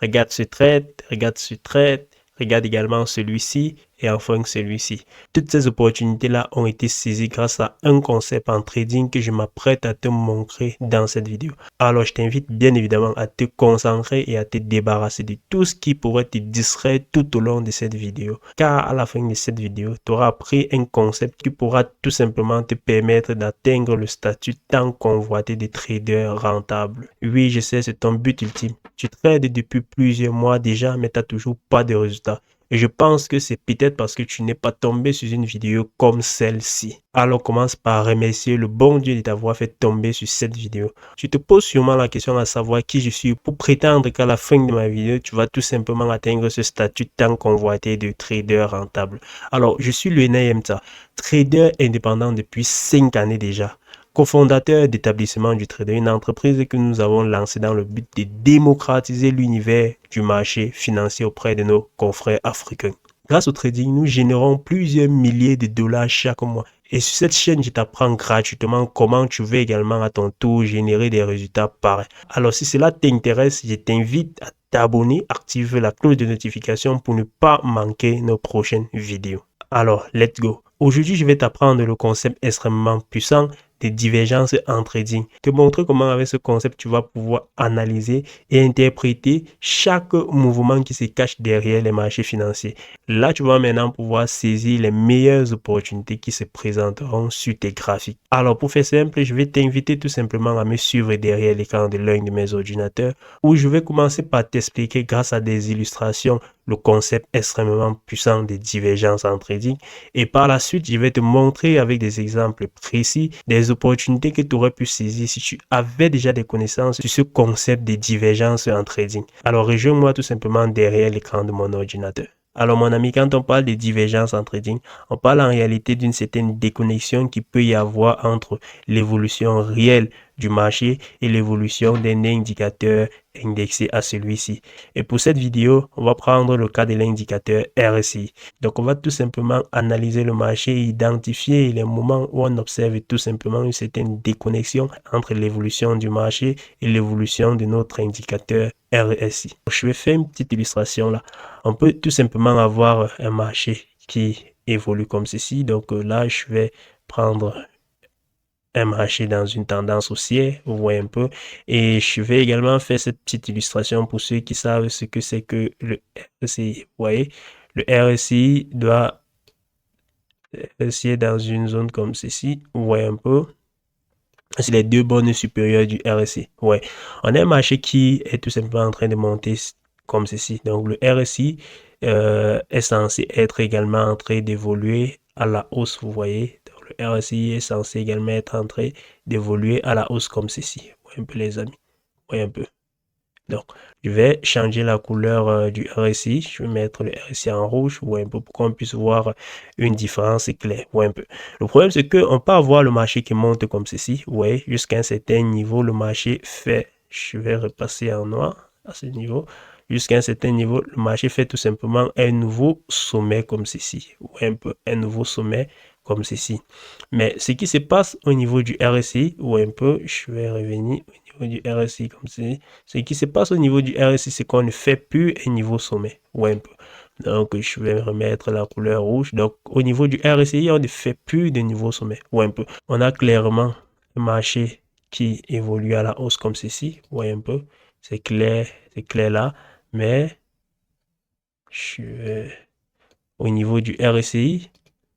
regarde ce trade, regarde également celui-ci et enfin celui-ci. Toutes ces opportunités-là ont été saisies grâce à un concept en trading que je m'apprête à te montrer dans cette vidéo. Alors, je t'invite bien évidemment à te concentrer et à te débarrasser de tout ce qui pourrait te distraire tout au long de cette vidéo. Car à la fin de cette vidéo, tu auras appris un concept qui pourra tout simplement te permettre d'atteindre le statut tant convoité de trader rentable. Oui, je sais, c'est ton but ultime. Tu trades depuis plusieurs mois déjà, mais tu n'as toujours pas de résultats. Et je pense que c'est peut-être parce que tu n'es pas tombé sur une vidéo comme celle-ci. Alors commence par remercier le bon Dieu de t'avoir fait tomber sur cette vidéo. Tu te poses sûrement la question à savoir qui je suis pour prétendre qu'à la fin de ma vidéo, tu vas tout simplement atteindre ce statut tant convoité de trader rentable. Alors, je suis le Emta, trader indépendant depuis 5 années déjà. Cofondateur d'établissement du trader, une entreprise que nous avons lancée dans le but de démocratiser l'univers du marché financier auprès de nos confrères africains. Grâce au trading, nous générons plusieurs milliers de dollars chaque mois. Et sur cette chaîne, je t'apprends gratuitement comment tu veux également à ton tour générer des résultats pareils. Alors si cela t'intéresse, je t'invite à t'abonner, activer la cloche de notification pour ne pas manquer nos prochaines vidéos. Alors, let's go. Aujourd'hui, je vais t'apprendre le concept extrêmement puissant des divergences en trading. Te montrer comment avec ce concept, tu vas pouvoir analyser et interpréter chaque mouvement qui se cache derrière les marchés financiers. Là, tu vas maintenant pouvoir saisir les meilleures opportunités qui se présenteront sur tes graphiques. Alors, pour faire simple, je vais t'inviter tout simplement à me suivre derrière l'écran de l'un de mes ordinateurs où je vais commencer par t'expliquer grâce à des illustrations le concept extrêmement puissant des divergences en trading. Et par la suite, je vais te montrer avec des exemples précis des opportunités que tu aurais pu saisir si tu avais déjà des connaissances sur ce concept des divergences en trading. Alors, rejoins-moi tout simplement derrière l'écran de mon ordinateur. Alors mon ami, quand on parle de divergence en trading, on parle en réalité d'une certaine déconnexion qui peut y avoir entre l'évolution réelle du marché et l'évolution d'un indicateur indexé à celui-ci. Et pour cette vidéo, on va prendre le cas de l'indicateur RSI. Donc on va tout simplement analyser le marché et identifier les moments où on observe tout simplement une certaine déconnexion entre l'évolution du marché et l'évolution de notre indicateur RSI. Je vais faire une petite illustration là. On peut tout simplement avoir un marché qui évolue comme ceci. Donc là, je vais prendre un marché dans une tendance haussière, vous voyez un peu. Et je vais également faire cette petite illustration pour ceux qui savent ce que c'est que le RSI. Vous voyez, le RSI doit essayer dans une zone comme ceci, vous voyez un peu. C'est les deux bornes supérieures du RSI. Ouais, on a un marché qui est tout simplement en train de monter comme ceci. Donc le RSI est censé être également en train d'évoluer à la hausse, vous voyez. Donc le RSI est censé également être en train d'évoluer à la hausse comme ceci. Vous voyez un peu les amis. Vous voyez un peu. Donc, je vais changer la couleur du RSI. Je vais mettre le RSI en rouge, un peu pour qu'on puisse voir une différence claire. Un peu. Le problème, c'est qu'on peut avoir le marché qui monte comme ceci. Ouais, jusqu'à un certain niveau, le marché fait... Je vais repasser en noir à ce niveau. Jusqu'à un certain niveau, le marché fait tout simplement un nouveau sommet comme ceci. Un peu, un nouveau sommet comme ceci. Mais ce qui se passe au niveau du RSI, un peu, je vais revenir au niveau du RSI comme ceci. Ce qui se passe au niveau du RSI, c'est qu'on ne fait plus un niveau sommet. Un peu. Donc, je vais remettre la couleur rouge. Donc, au niveau du RSI, on ne fait plus de niveau sommet. Un peu. On a clairement le marché qui évolue à la hausse comme ceci. Un peu. C'est clair là. Mais au niveau du RSI,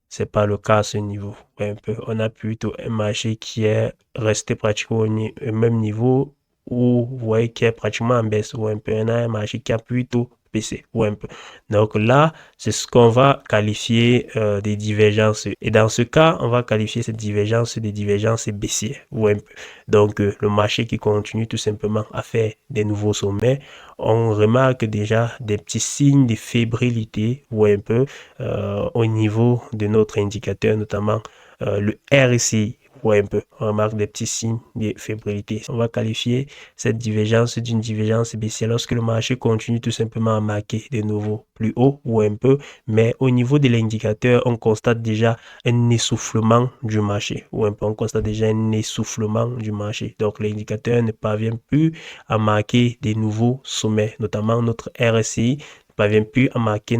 c'est pas le cas à ce niveau. Un peu. On a plutôt un marché qui est resté pratiquement au même niveau ou vous voyez qui est pratiquement en baisse ou un peu. On a un marché qui a plutôt baissé ou un peu. Donc là, c'est ce qu'on va qualifier des divergences. Et dans ce cas, on va qualifier cette divergence des divergences baissières ou un peu. Donc le marché qui continue tout simplement à faire des nouveaux sommets. On remarque déjà des petits signes de fébrilité ou un peu au niveau de notre indicateur, notamment le RSI. voit un peu, on remarque des petits signes de fébrilité. On va qualifier cette divergence d'une divergence baissière lorsque le marché continue tout simplement à marquer de nouveau plus haut ou un peu, mais au niveau de l'indicateur, on constate déjà un essoufflement du marché ou un peu, on constate déjà un essoufflement du marché. Donc l'indicateur ne parvient plus à marquer des nouveaux sommets, notamment notre RSI parvient plus à marquer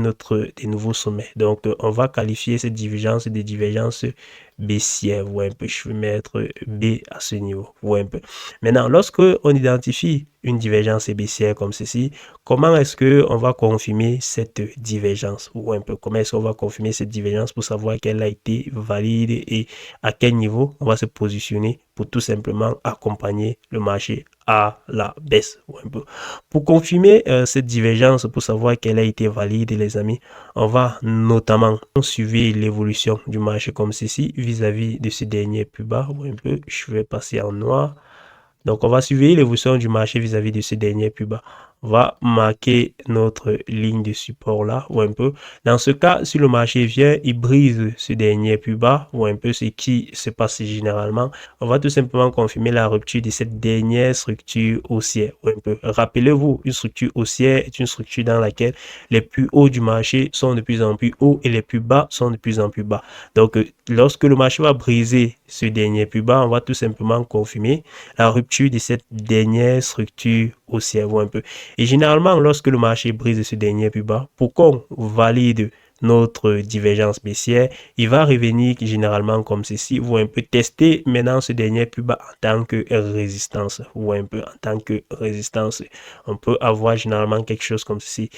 des nouveaux sommets. Donc, on va qualifier cette divergence des divergences baissières. Vous voyez un peu, je vais mettre B à ce niveau. Vous voyez un peu. Maintenant, lorsque on identifie une divergence baissière comme ceci, comment est-ce que on va confirmer cette divergence? Ou un peu, comment est-ce qu'on va confirmer cette divergence pour savoir qu'elle a été valide et à quel niveau on va se positionner pour tout simplement accompagner le marché à la baisse. Ou un peu. Pour confirmer cette divergence, pour savoir qu'elle a été valide, les amis, on va notamment suivre l'évolution du marché comme ceci vis-à-vis de ce dernier plus bas. Ou un peu, je vais passer en noir. Donc, on va suivre l'évolution du marché vis-à-vis de ce dernier plus bas. On va marquer notre ligne de support là, ou un peu. Dans ce cas, si le marché vient, il brise ce dernier plus bas, ou un peu ce qui se passe généralement, on va tout simplement confirmer la rupture de cette dernière structure haussière, ou un peu. Rappelez-vous, une structure haussière est une structure dans laquelle les plus hauts du marché sont de plus en plus hauts et les plus bas sont de plus en plus bas. Donc, lorsque le marché va briser ce dernier plus bas, on va tout simplement confirmer la rupture de cette dernière structure haussière un peu. Et généralement, lorsque le marché brise ce dernier plus bas, pour qu'on valide notre divergence baissière, il va revenir généralement comme ceci, ou un peu tester maintenant ce dernier plus bas en tant que résistance, ou un peu en tant que résistance. On peut avoir généralement quelque chose comme ceci.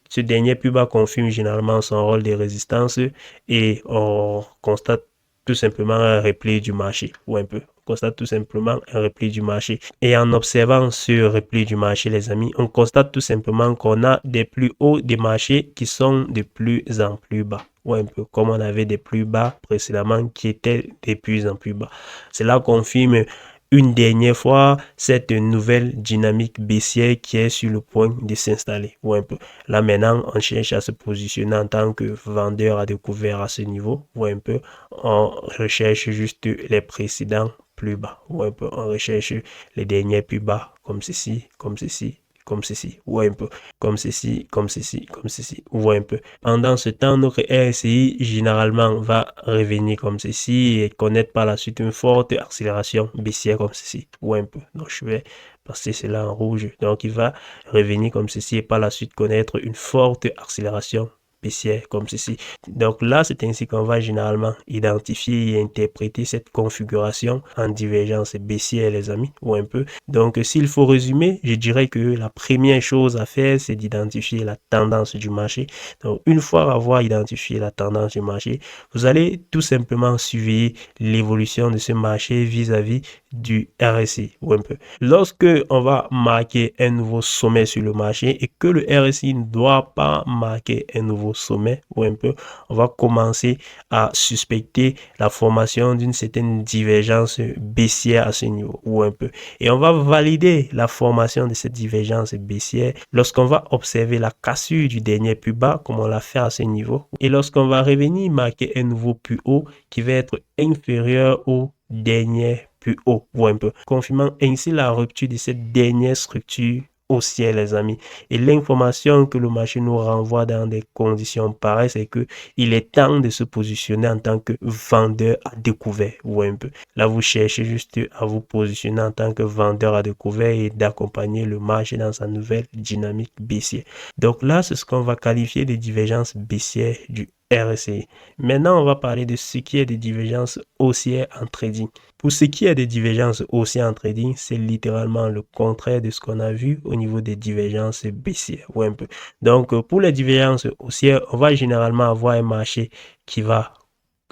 Ce dernier plus bas confirme généralement son rôle de résistance et on constate tout simplement un repli du marché, ou un peu. On constate tout simplement un repli du marché. Et en observant ce repli du marché, les amis, on constate tout simplement qu'on a des plus hauts des marchés qui sont de plus en plus bas. Ou un peu comme on avait des plus bas précédemment qui étaient de plus en plus bas. Cela confirme une dernière fois cette nouvelle dynamique baissière qui est sur le point de s'installer. Ou un peu. Là maintenant, on cherche à se positionner en tant que vendeur à découvert à ce niveau. Ou un peu, on recherche juste les précédents plus bas. Ou un peu, on recherche les derniers plus bas, comme ceci, comme ceci, comme ceci, ou un peu, comme ceci, comme ceci, comme ceci, ou un peu. Pendant ce temps, notre RSI généralement va revenir comme ceci et connaître par la suite une forte accélération baissière comme ceci, ou un peu. Donc, je vais passer cela en rouge. Donc, il va revenir comme ceci et par la suite connaître une forte accélération baissière comme ceci. Donc là, c'est ainsi qu'on va généralement identifier et interpréter cette configuration en divergence baissière, les amis, ou un peu. Donc, s'il faut résumer, je dirais que la première chose à faire, c'est d'identifier la tendance du marché. Donc, une fois avoir identifié la tendance du marché, vous allez tout simplement suivre l'évolution de ce marché vis-à-vis du RSI, ou un peu. Lorsque on va marquer un nouveau sommet sur le marché et que le RSI ne doit pas marquer un nouveau sommet, ou un peu, on va commencer à suspecter la formation d'une certaine divergence baissière à ce niveau, ou un peu. Et on va valider la formation de cette divergence baissière lorsqu'on va observer la cassure du dernier plus bas, comme on l'a fait à ce niveau, et lorsqu'on va revenir marquer un nouveau plus haut qui va être inférieur au dernier plus haut, ou un peu, confirmant ainsi la rupture de cette dernière structure haussière, les amis. Et l'information que le marché nous renvoie dans des conditions pareilles, c'est que il est temps de se positionner en tant que vendeur à découvert, ou un peu. Là, vous cherchez juste à vous positionner en tant que vendeur à découvert et d'accompagner le marché dans sa nouvelle dynamique baissière. Donc là, c'est ce qu'on va qualifier de divergence baissière du RSI. Maintenant, on va parler de ce qui est des divergences haussières en trading. Pour ce qui est des divergences haussières en trading, c'est littéralement le contraire de ce qu'on a vu au niveau des divergences baissières. Ou un peu. Donc, pour les divergences haussières, on va généralement avoir un marché qui va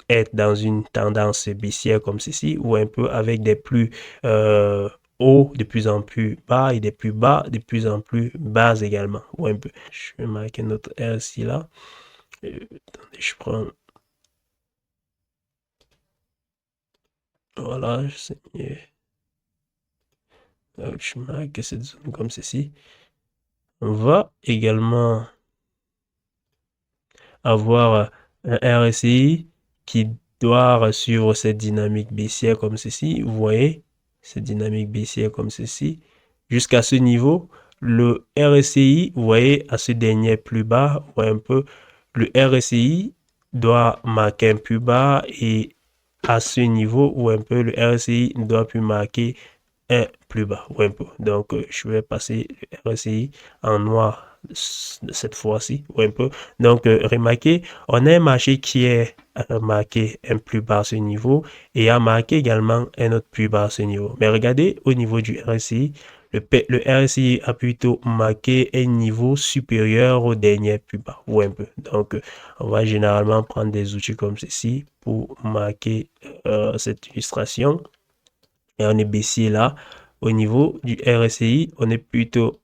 être dans une tendance baissière comme ceci, ou un peu avec des plus hauts de plus en plus bas et des plus bas de plus en plus bas également. Ou un peu. Je vais marquer notre RSI là. Attendez, je prends. Voilà, c'est mieux. Je marque cette zone comme ceci. On va également avoir un RSI qui doit suivre cette dynamique baissière comme ceci. Vous voyez, cette dynamique baissière comme ceci. Jusqu'à ce niveau, le RSI, vous voyez, à ce dernier plus bas, vous voyez un peu, le RSI doit marquer un plus bas et à ce niveau, ou un peu, le RSI ne doit plus marquer un plus bas, ou un peu. Donc, je vais passer le RSI en noir cette fois-ci, ou un peu. Donc, remarquez, on a un marché qui est marqué un plus bas à ce niveau et a marqué également un autre plus bas à ce niveau. Mais regardez au niveau du RSI, le RSI a plutôt marqué un niveau supérieur au dernier plus bas, ou un peu. Donc, on va généralement prendre des outils comme ceci pour marquer cette illustration. Et on est baissier là. Au niveau du RSI, on est plutôt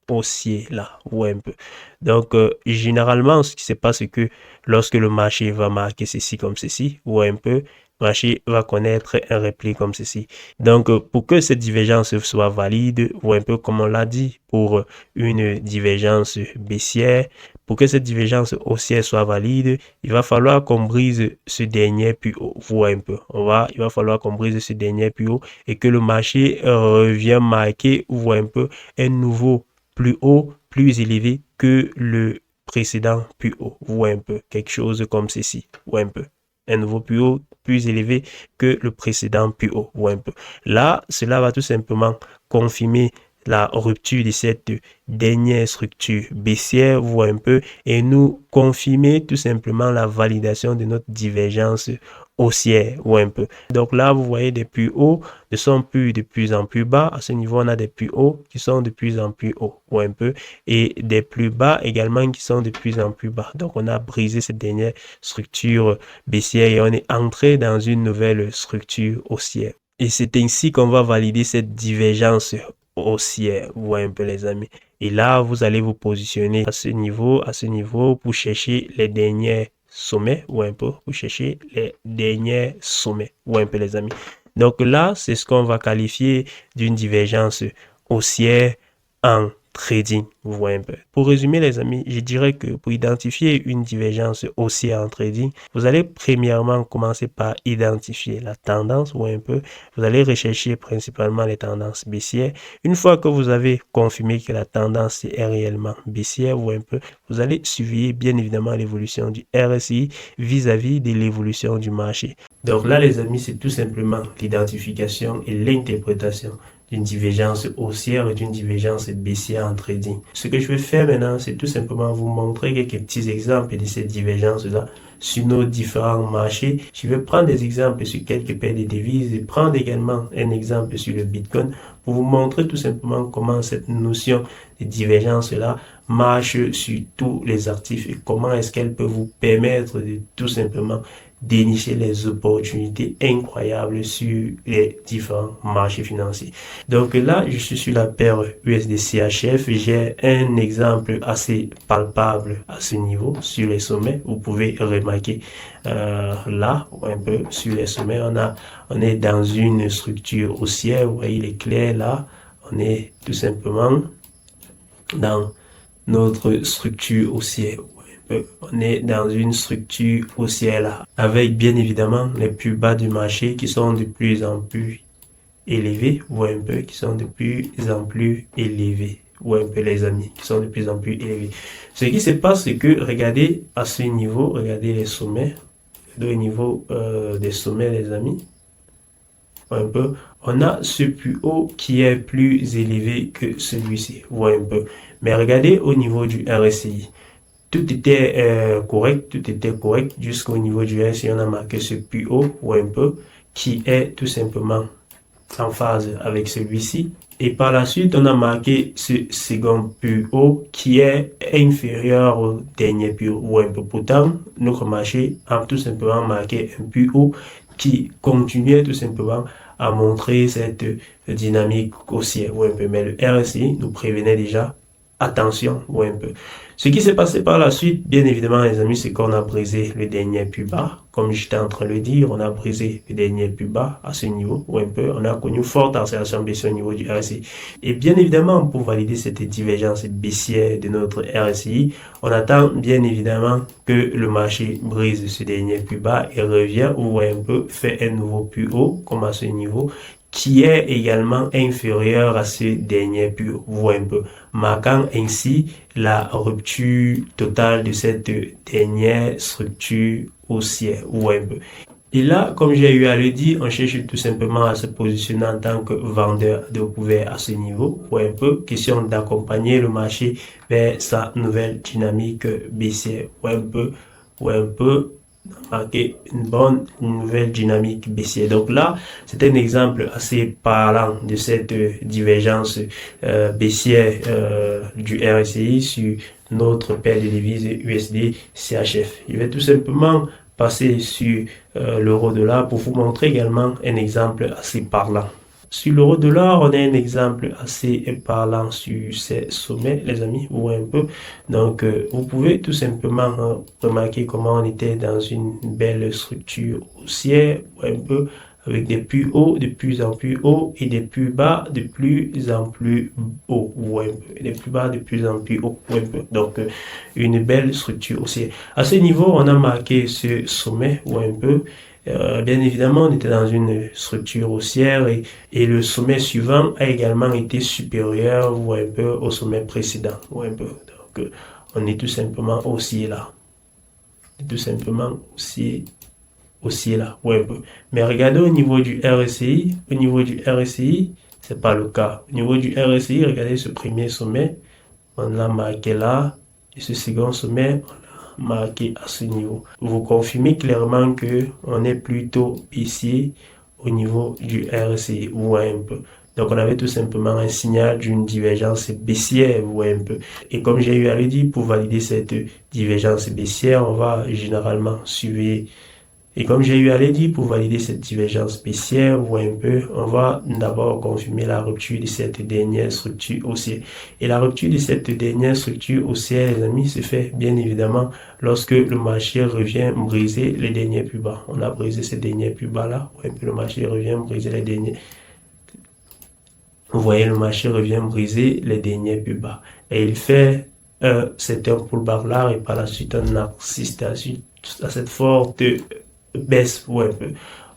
haussier là, ou un peu. Donc, généralement, ce qui se passe, c'est que lorsque le marché va marquer ceci comme ceci, ou un peu, le marché va connaître un repli comme ceci. Donc, pour que cette divergence soit valide, ou un peu comme on l'a dit, pour une divergence baissière, pour que cette divergence haussière soit valide, il va falloir qu'on brise ce dernier plus haut. Vous voyez un peu. Il va falloir qu'on brise ce dernier plus haut et que le marché revienne marquer, vous voyez un peu, un nouveau plus haut, plus élevé que le précédent plus haut. Vous voyez un peu, quelque chose comme ceci. Vous voyez un peu. Un nouveau plus haut, plus élevé que le précédent plus haut. Vous voyez un peu. Là, cela va tout simplement confirmer la rupture de cette dernière structure baissière, vous voyez un peu, et nous confirmer tout simplement la validation de notre divergence haussière, ou un peu. Donc là, vous voyez, des plus hauts ne sont plus de plus en plus bas. À ce niveau, on a des plus hauts qui sont de plus en plus hauts, ou un peu, et des plus bas également qui sont de plus en plus bas. Donc, on a brisé cette dernière structure baissière et on est entré dans une nouvelle structure haussière. Et c'est ainsi qu'on va valider cette divergence haussière, vous voyez un peu les amis. Et là, vous allez vous positionner à ce niveau pour chercher les derniers sommets, ou un peu, pour chercher les derniers sommets, ou un peu les amis. Donc là, c'est ce qu'on va qualifier d'une divergence haussière en trading, vous voyez un peu. Pour résumer les amis, je dirais que pour identifier une divergence haussière en trading, vous allez premièrement commencer par identifier la tendance, ou un peu, vous allez rechercher principalement les tendances baissières. Une fois que vous avez confirmé que la tendance est réellement baissière, ou un peu, vous allez surveiller bien évidemment l'évolution du RSI vis-à-vis de l'évolution du marché. Donc là les amis, c'est tout simplement l'identification et l'interprétation d'une divergence haussière et d'une divergence baissière en trading. Ce que je vais faire maintenant, c'est tout simplement vous montrer quelques petits exemples de ces divergences-là sur nos différents marchés. Je vais prendre des exemples sur quelques paires de devises et prendre également un exemple sur le Bitcoin pour vous montrer tout simplement comment cette notion de divergence-là marche sur tous les actifs et comment est-ce qu'elle peut vous permettre de tout simplement dénicher les opportunités incroyables sur les différents marchés financiers. Donc là, je suis sur la paire USD-CHF. J'ai un exemple assez palpable à ce niveau sur les sommets. Vous pouvez remarquer là, un peu sur les sommets, on est dans une structure haussière. Vous voyez, il est clair là. On est tout simplement dans notre structure haussière. On est dans une structure haussière là, avec bien évidemment les plus bas du marché qui sont de plus en plus élevés, ou un peu, qui sont de plus en plus élevés, ou un peu les amis, qui sont de plus en plus élevés. Ce qui se passe, c'est que regardez à ce niveau, regardez les sommets, au niveau des sommets les amis, un peu, on a ce plus haut qui est plus élevé que celui-ci, vous voyez un peu. Mais regardez au niveau du RSI. Tout était correct jusqu'au niveau du RSI. On a marqué ce plus haut, ou un peu, qui est tout simplement en phase avec celui-ci. Et par la suite, on a marqué ce second plus haut qui est inférieur au dernier plus haut, ou un peu. Pourtant, notre marché a tout simplement marqué un plus haut qui continuait tout simplement à montrer cette dynamique haussière, ou un peu. Mais le RSI nous prévenait déjà attention, ou un peu. Ce qui s'est passé par la suite, bien évidemment, les amis, c'est qu'on a brisé le dernier plus bas. Comme j'étais en train de le dire, on a brisé le dernier plus bas à ce niveau, ou un peu. On a connu forte accélération baissière au niveau du RSI. Et bien évidemment, pour valider cette divergence baissière de notre RSI, on attend bien évidemment que le marché brise ce dernier plus bas et revient, ou un peu, fait un nouveau plus haut, comme à ce niveau, qui est également inférieur à ce dernier plus haut, vous voyez un peu, marquant ainsi la rupture totale de cette dernière structure haussière, vous voyez un peu. Et là, comme j'ai eu à le dire, on cherche tout simplement à se positionner en tant que vendeur de couvert à ce niveau, ou un peu, question d'accompagner le marché vers sa nouvelle dynamique baissière, ou un peu, marquer une bonne nouvelle dynamique baissière. Donc là, c'est un exemple assez parlant de cette divergence baissière du RSI sur notre paire de devises USD CHF. Je vais tout simplement passer sur l'euro-dollar pour vous montrer également un exemple assez parlant. Sur l'euro-dollar, on a un exemple assez parlant sur ces sommets, les amis, vous voyez un peu. Donc, vous pouvez tout simplement remarquer comment on était dans une belle structure haussière, un peu, avec des plus hauts de plus en plus hauts et des plus bas de plus en plus hauts, vous voyez un peu, et des plus bas de plus en plus hauts, un peu. Donc, une belle structure haussière. À ce niveau, on a marqué ce sommet, ou un peu. Bien évidemment, on était dans une structure haussière et le sommet suivant a également été supérieur ou un peu au sommet précédent. Ou un peu. Donc, on est tout simplement haussier là. Tout simplement haussier là. Ou un peu. Mais regardez au niveau du RSI. Au niveau du RSI, c'est pas le cas. Au niveau du RSI, regardez ce premier sommet. On l'a marqué là. Et ce second sommet, marqué à ce niveau. Vous confirmez clairement que on est plutôt ici au niveau du RSI, vous voyez un peu. Donc on avait tout simplement un signal d'une divergence baissière, vous voyez un peu. Et comme j'ai eu à le dire, pour valider cette divergence baissière, on va généralement suivre. Et comme j'ai eu à le dire, pour valider cette divergence baissière, vous voyez un peu, on va d'abord confirmer la rupture de cette dernière structure haussière. Et la rupture de cette dernière structure haussière, les amis, se fait bien évidemment lorsque le marché revient briser les derniers plus bas. On a brisé ces derniers plus bas là, vous voyez un peu, le marché revient briser les derniers. Vous voyez, le marché revient briser les derniers plus bas. Et il fait c'est un pullback là et par la suite on assiste à cette forte baisse, ouais,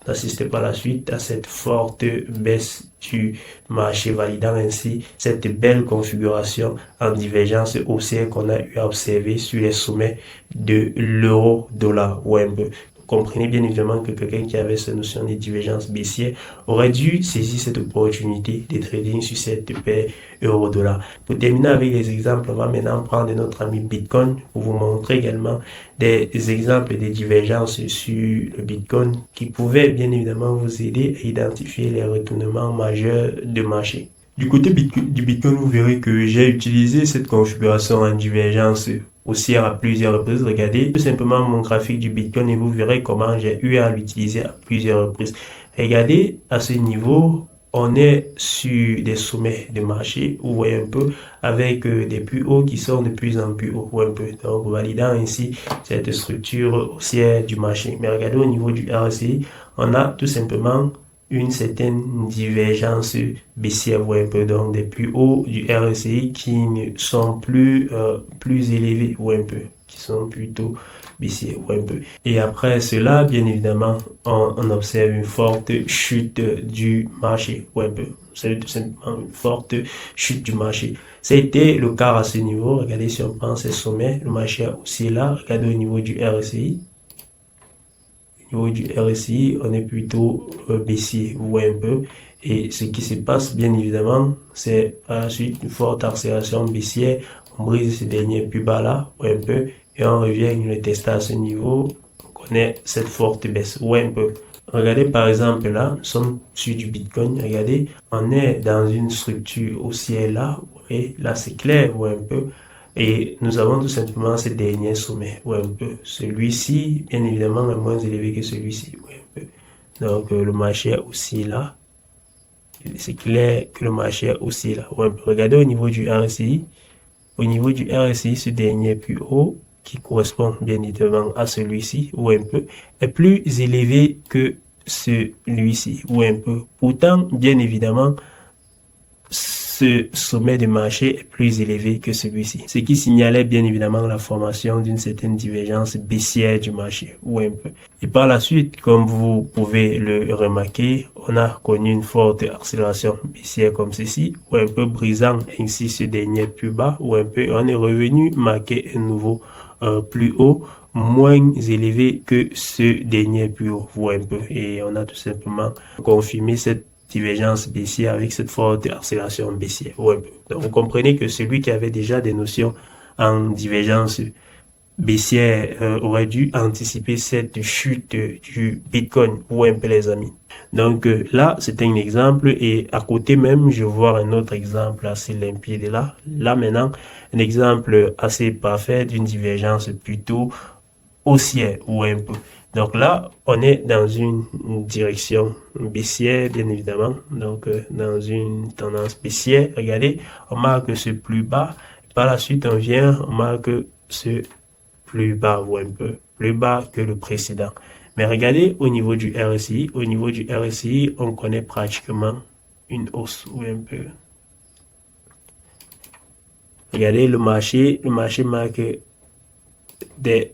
on assiste par la suite à cette forte baisse du marché, validant ainsi cette belle configuration en divergence haussière qu'on a eu à observer sur les sommets de l'euro-dollar, ouais, un peu. Comprenez bien évidemment que quelqu'un qui avait cette notion de divergence baissière aurait dû saisir cette opportunité de trading sur cette paire euro-dollar. Pour terminer avec les exemples, on va maintenant prendre notre ami Bitcoin pour vous montrer également des exemples de divergences sur le Bitcoin qui pouvaient bien évidemment vous aider à identifier les retournements majeurs de marché. Du côté du Bitcoin, vous verrez que j'ai utilisé cette configuration en divergence haussière à plusieurs reprises. Regardez tout simplement mon graphique du Bitcoin et vous verrez comment j'ai eu à l'utiliser à plusieurs reprises. Regardez à ce niveau, on est sur des sommets de marché, vous voyez un peu, avec des plus hauts qui sont de plus en plus hauts, un peu. Donc, validant ainsi cette structure haussière du marché. Mais regardez au niveau du RSI, on a tout simplement une certaine divergence baissière, vous voyez un peu, donc des plus hauts du RSI qui ne sont plus élevés, vous voyez un peu, qui sont plutôt baissiers, vous voyez un peu. Et après cela, bien évidemment, on observe une forte chute du marché, vous voyez un peu. C'est tout simplement une forte chute du marché. Ça a été le cas à ce niveau. Regardez si on prend ces sommets, le marché aussi là. Regardez au niveau du RSI. Au niveau du RSI, on est plutôt baissier, vous voyez un peu. Et ce qui se passe, bien évidemment, c'est par la suite une forte accélération baissière. On brise ces derniers plus bas là, vous voyez un peu. Et on revient, on le teste à ce niveau. On connaît cette forte baisse, vous voyez un peu. Regardez par exemple là, nous sommes sur du Bitcoin, regardez, on est dans une structure haussière là, vous voyez, là c'est clair, vous voyez un peu. Et nous avons tout simplement ce dernier sommet, ouais, un peu. Celui-ci, bien évidemment, est moins élevé que celui-ci, ouais, un peu. Donc, le marché est aussi là. C'est clair que le marché est aussi là, ouais, un peu. Regardez au niveau du RSI. Au niveau du RSI, ce dernier plus haut, qui correspond bien évidemment à celui-ci, ou un peu, est plus élevé que celui-ci, ou un peu. Pourtant, bien évidemment, ce sommet de marché est plus élevé que celui-ci, ce qui signalait bien évidemment la formation d'une certaine divergence baissière du marché, ou un peu. Et par la suite, comme vous pouvez le remarquer, on a connu une forte accélération baissière comme ceci, ou un peu brisant ainsi ce dernier plus bas, ou un peu on est revenu marquer un nouveau plus haut, moins élevé que ce dernier plus haut, ou un peu. Et on a tout simplement confirmé cette divergence baissière avec cette forte accélération baissière. Ouais. Donc, vous comprenez que celui qui avait déjà des notions en divergence baissière aurait dû anticiper cette chute du Bitcoin. Ouais, un peu les amis. Donc là, c'est un exemple et à côté même, je vois un autre exemple assez limpide là. Là maintenant, un exemple assez parfait d'une divergence plutôt haussière ou un peu. Donc là, on est dans une direction baissière, bien évidemment. Donc, dans une tendance baissière. Regardez, on marque ce plus bas. Par la suite, on marque ce plus bas ou un peu plus bas que le précédent. Mais regardez au niveau du RSI. Au niveau du RSI, on connaît pratiquement une hausse ou un peu. Regardez le marché marque des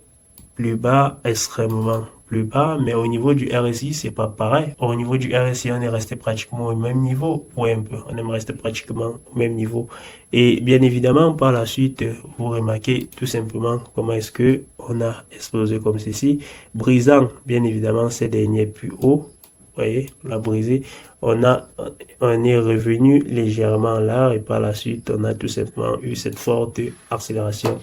plus bas, extrêmement plus bas, mais au niveau du RSI, c'est pas pareil. Au niveau du RSI, on est resté pratiquement au même niveau, ou un peu, on est resté pratiquement au même niveau. Et bien évidemment, par la suite, vous remarquez tout simplement comment est-ce que on a explosé comme ceci, brisant bien évidemment ces derniers plus hauts. Vous voyez, on a brisé, on est revenu légèrement là et par la suite, on a tout simplement eu cette forte accélération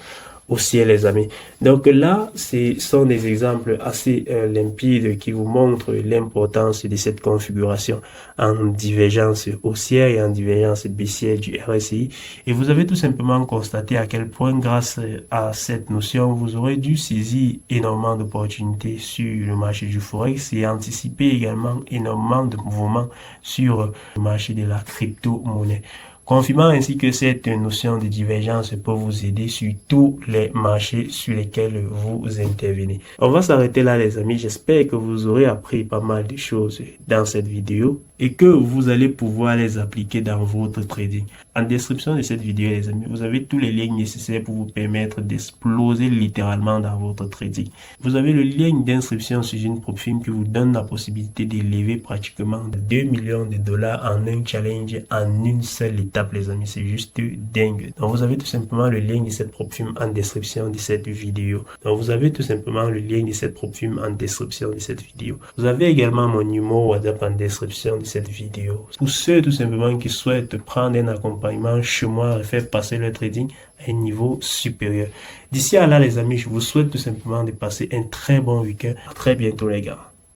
haussière, les amis. Donc là, ce sont des exemples assez limpides qui vous montrent l'importance de cette configuration en divergence haussière et en divergence baissière du RSI. Et vous avez tout simplement constaté à quel point, grâce à cette notion, vous aurez dû saisir énormément d'opportunités sur le marché du Forex et anticiper également énormément de mouvements sur le marché de la crypto-monnaie. Confirmant ainsi que cette notion de divergence peut vous aider sur tous les marchés sur lesquels vous intervenez. On va s'arrêter là les amis, j'espère que vous aurez appris pas mal de choses dans cette vidéo et que vous allez pouvoir les appliquer dans votre trading. En description de cette vidéo les amis, vous avez tous les liens nécessaires pour vous permettre d'exploser littéralement dans votre trading. Vous avez le lien d'inscription sur une prop firm qui vous donne la possibilité d'élever pratiquement 2 millions de dollars en un challenge en une seule étape les amis, c'est juste dingue. Donc vous avez tout simplement le lien de cette prop firm en description de cette vidéo. Donc vous avez tout simplement le lien de cette prop firm en description de cette vidéo. Vous avez également mon numéro WhatsApp en description de cette vidéo. Pour ceux tout simplement qui souhaitent prendre un accompagnement chez moi et faire passer leur trading à un niveau supérieur. D'ici à là les amis, je vous souhaite tout simplement de passer un très bon week-end. À très bientôt les gars.